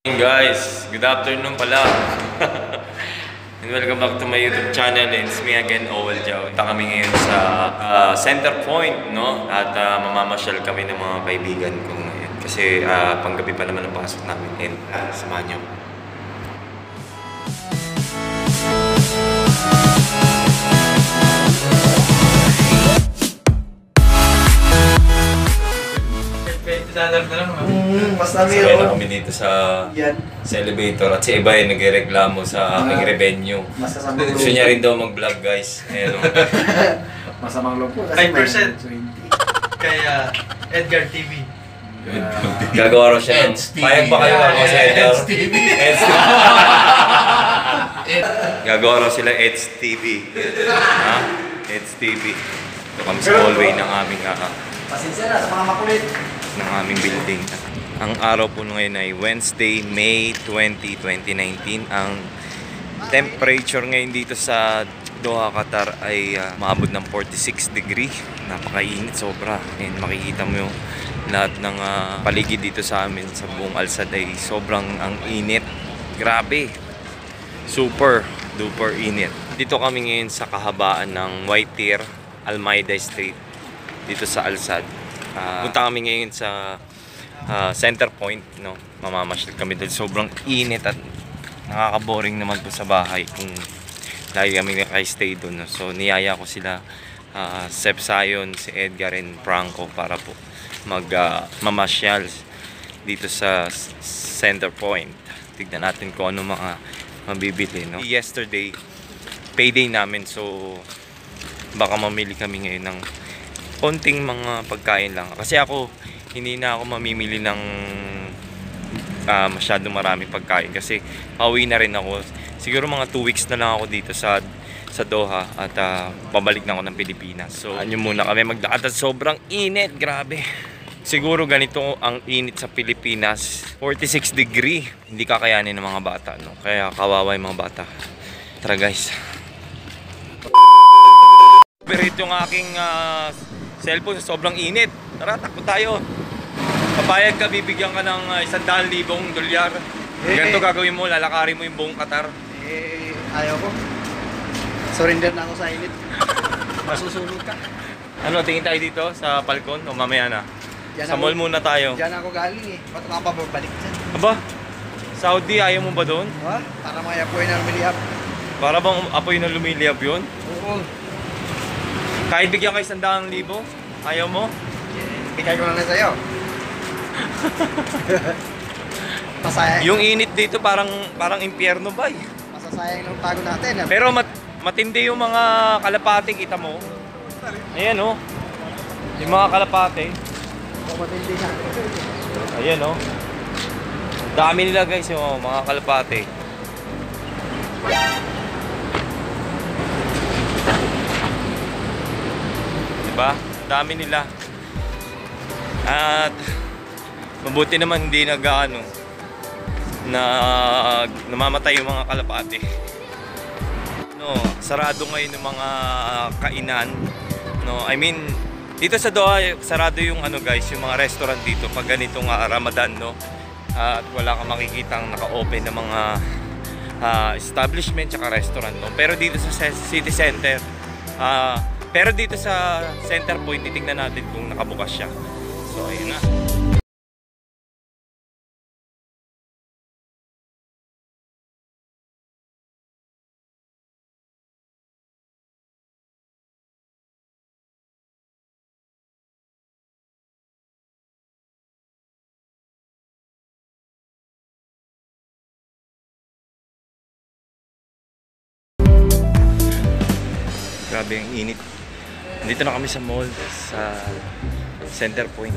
Hey guys, good afternoon pala. And welcome back to my YouTube channel. It's me again, Owel Jao. Ito kami ngayon sa Center Point, no? At mamamasyal kami ng mga kaibigan ko ngayon. Kasi panggabi pa naman ang pasok namin. And samahan nyo. $20 na lang, mas dami Sakay na kami dito sa yan. elevator at si Iba ay nagreklamo sa aking revenue. Mas kasamang loob. Gusto niya rin daw mag-vlog, guys. Ayan, Masamang loob po. 5%. Kaya Edgar TV. Gagawa raw siya. Payag ba kayo ako sa Edgar? Gagawa raw sila Ed's TV. Ha? Ed's TV. Ito kami sa hallway ng aming Pasensya na sa mga makulit. ng aming building. Ang araw po ngayon ay Wednesday, May 20, 2019. Ang temperature ngayon dito sa Doha, Qatar ay maabot ng 46 degree. Napakainit, sobra. And makikita mo yung lahat ng paligid dito sa amin sa buong Al-Sadd ay sobrang ang init. Grabe. Super duper init. Dito kami ngayon sa kahabaan ng Waitir, Almeida Street dito sa Al-Sadd. Punta kami ngayon sa Center Point, no? Mamamasyal kami dahil sobrang init at nakaka-boring naman po sa bahay kung lagi kami naka-stay doon, no? So niyaya ko sila, Sep Sayon, si Edgar and Franco para po mamasyal dito sa Center Point. Tignan natin kung ano mga mabibili, no? Yesterday, payday namin, so baka mamili kami ngayon ng konting mga pagkain lang. Kasi ako, hindi na ako mamimili ng masyadong maraming pagkain. Kasi pauwi na rin ako. Siguro mga 2 weeks na lang ako dito sa Doha. At pabalik na ako ng Pilipinas. So, ano muna kami magdaan. Sobrang init. Grabe. Siguro ganito ang init sa Pilipinas. 46 degree. Hindi kakayanin ng mga bata, no? Kaya kawawa yung mga bata. Tara guys. Operate yung aking cellphone sa sobrang init. Tara, takbo tayo. Papayag ka, bibigyan ka ng $100,000 Ganito gagawin mo, lalakarin mo yung buong Qatar. Ayaw ko. Surrender na ako sa init. Masusunod ka. Ano, tingin tayo dito sa balkon o mamaya na? Diyan Sa mall muna tayo. Diyan ako galing eh. Ba't ka pa babalik dyan? Aba, Saudi, ayaw mo ba doon? Ha? Para may apoy na lumiliyap. Para bang apoy na lumiliyab yun? Oo. Kahit bigyan kayo $100,000, ayaw mo? Bigay ko na sa'yo. Masayang. Yung init dito parang impyerno ba eh. Masasayang ng tago natin. Pero matindi yung mga kalapate, kita mo. Ayan oh. Yung mga kalapate. Matindi na. Ayan oh. Dami nila guys yung mga kalapate. Diba? Dami nila. At mabuti naman hindi namamatay yung mga kalapate. No, sarado ngayon yung mga kainan. No, I mean, dito sa Doha, sarado yung guys, yung mga restaurant dito pag ganitong Ramadan, no. At wala kang makikitang naka-open na mga establishment tsaka restaurant, no. Pero dito sa city center, pero dito sa Center Point, titignan natin kung nakabukas siya. So, ayun na. Grabe ang init. Dito na kami sa mall, sa Center Point.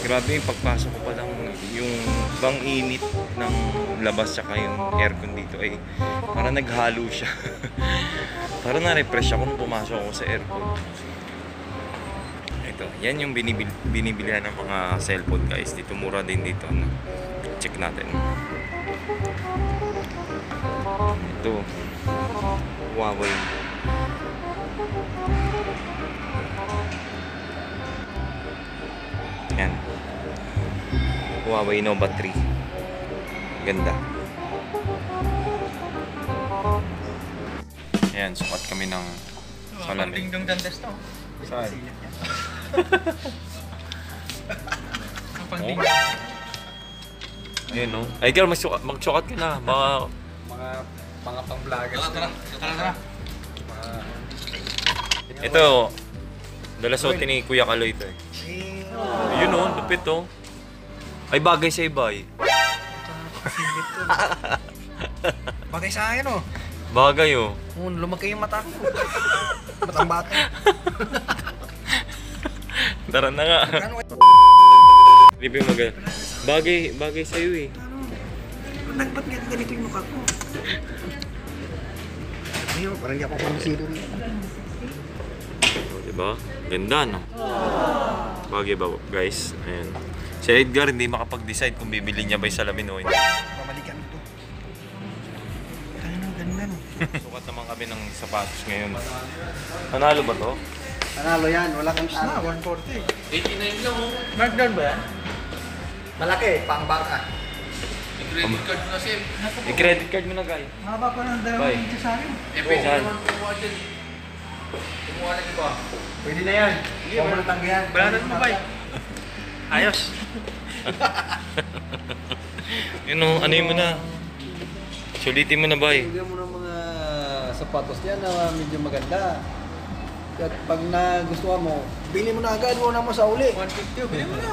Grabe yung pagpasok ko pa lang, yung bang init ng labas tsaka yung aircon dito ay parang naghalo siya. Parang na-refresh ako nung pumasok ako sa aircon. Ito, yan yung binibilihan ng mga cellphone guys. Dito mura din dito. No? Check natin. Ito, Huawei. Yan. Huawei Nova 3. Ganda. Ayan, sukat kami ng salamin. Dingdong dantes to. Saan? Ang pang-ding. Ayun, no? Ay, girl, magsukat ka na. Baka... Mga pang-vloggers. Tara. Ito, dalasotin ni Kuya Kaloy ito eh. Ayun, no? Lupit, oh. Ay, bagay sa iba eh. Bagay sa akin, oh. Bagay, oh. Lumaki yung mata ko. Batang bata. Tara na nga. Hindi mo bagay sa'yo eh. Ba't nga ganito yung mukha ko? Ayun, parang hindi ako pang zero rin. O, diba? Ganda, no? Bagay ba, guys? Ayan. Si Edgar hindi makapag-decide kung bibili niya ba yung salamin o hindi. Pabalikan ito. Ano, ganda no? Sukat naman kami ng sapatos ngayon. Panalo ba to? Panalo yan, wala kang Ah, 140. 89 lang oh. Markdown ba yan? Malaki, pang baka. Credit card na sim. I-credit card mo na, guys. Haba pa ng Bye. dito sa akin. Pwede Saan? naman kumuha dyan. Kumuha na iba. Pwede na yan. Sige, Huwag mo na tanggihan. Balanan mo ba? Ayos. Yun o, ano yun mo na? Sulitin mo na, bay. Bigyan mo ng mga sapatos niya na medyo maganda. At pag nagustuhan mo, bili mo na agad, huwag na mo sa uli. 150, bili mo na.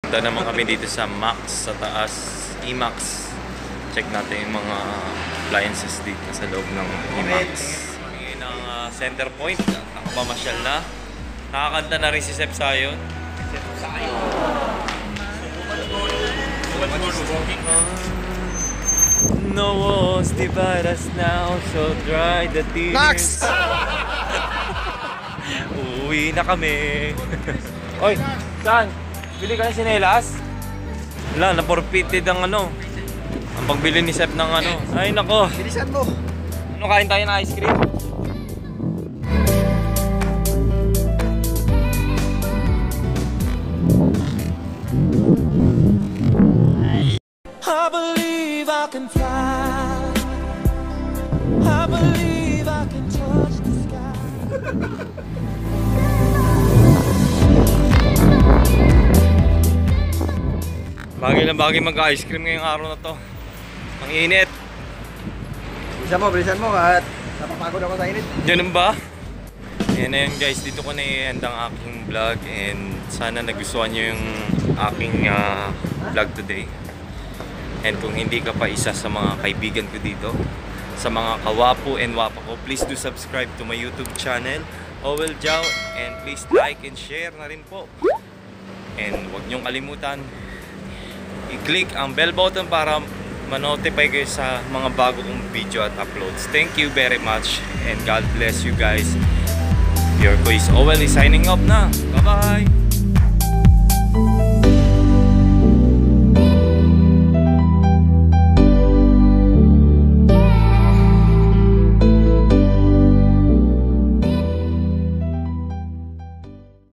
Punta naman kami dito sa Max sa taas, E-Max. Check natin yung mga appliances dito sa loob ng E-Max. Kami ng center point, nakapamasyal na. Nakakanta na rin si Sep Sayon. No walls divide us now, so dry the tears. Max! Uwi na kami. Oy, saan? Bili ka ng sinelas? Wala, na-forfeited ang ano. Ang pagbili ni Sep ng ano. Ay, nako. Bilisan mo. Ano, kain tayo ng ice cream? I believe I can fly. I believe I can touch the sky. Bagay na bagay mag-ice cream ngayong araw na to. Ang init. Bilisan mo at napapagod ako sa init. Ganun ba? Yan na yun guys, dito ko na i-end ang aking vlog and sana nagustuhan nyo yung aking vlog today. And kung hindi ka pa isa sa mga kaibigan ko dito, sa mga kawapo and wapa ko, please do subscribe to my YouTube channel, Owel Jao, and please like and share na rin po. And huwag nyong kalimutan, i-click ang bell button para ma-notify kayo sa mga bago kong video at uploads. Thank you very much and God bless you guys. Your quiz Owel is signing off na. Bye-bye!